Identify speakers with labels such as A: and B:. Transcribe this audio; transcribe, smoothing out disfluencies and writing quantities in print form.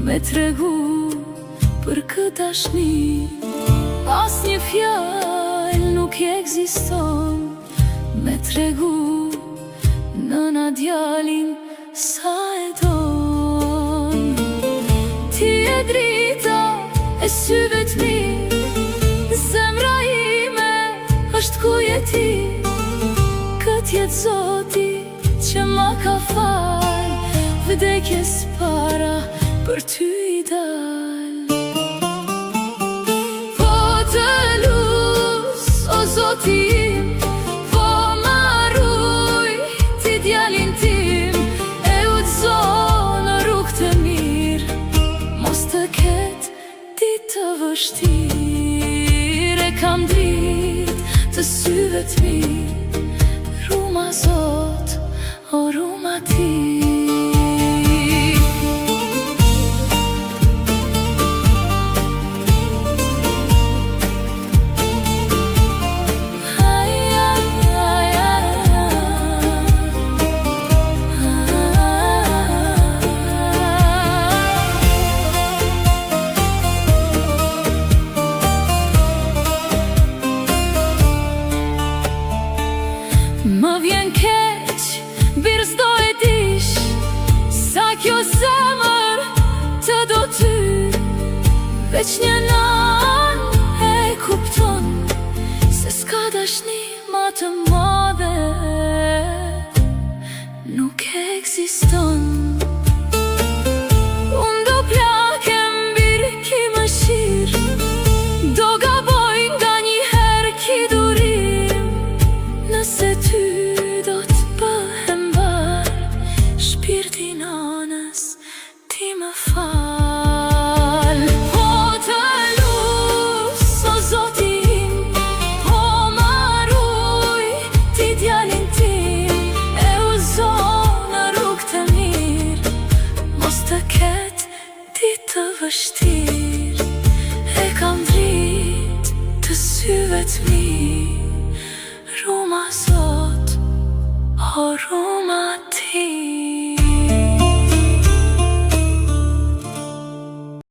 A: me tregu për këtë dashni. Asnjë fjalë nuk ekziston me tregu nëna djalin sa e don. Ti e drita e syve t'mi, zemra ime është ku je ti. Këtë jetë Zoti që ma ka fal, vdekjes para për ty i dal. Po të lus, o Zoti im, po maruj ti djalin tim, e udhëzo në rrugë të mirë, mos të ketë ditë të vështirë. E kam dritë të syve t'mi, ruma Zot, o ruma ti. Më vjen keq, birë s'do e dish, sa kjo zemër të do ty. Veç një nan e kupton, se s'ka dashni ma të madhe, nuk ekziston. Unë do plakem birë ki më shirë, do gaboj nga një herë ki durim. Nëse ty do t'bëhem bar, shpirtin anës ti më fal. Po të lus, o Zoti im, po maruj ti djalin tim, e udhëzo në rrugë të mirë, mos të ketë ditë të vështirë. E kam dritë të syve t'mi, ruma Zot, o ruma ti.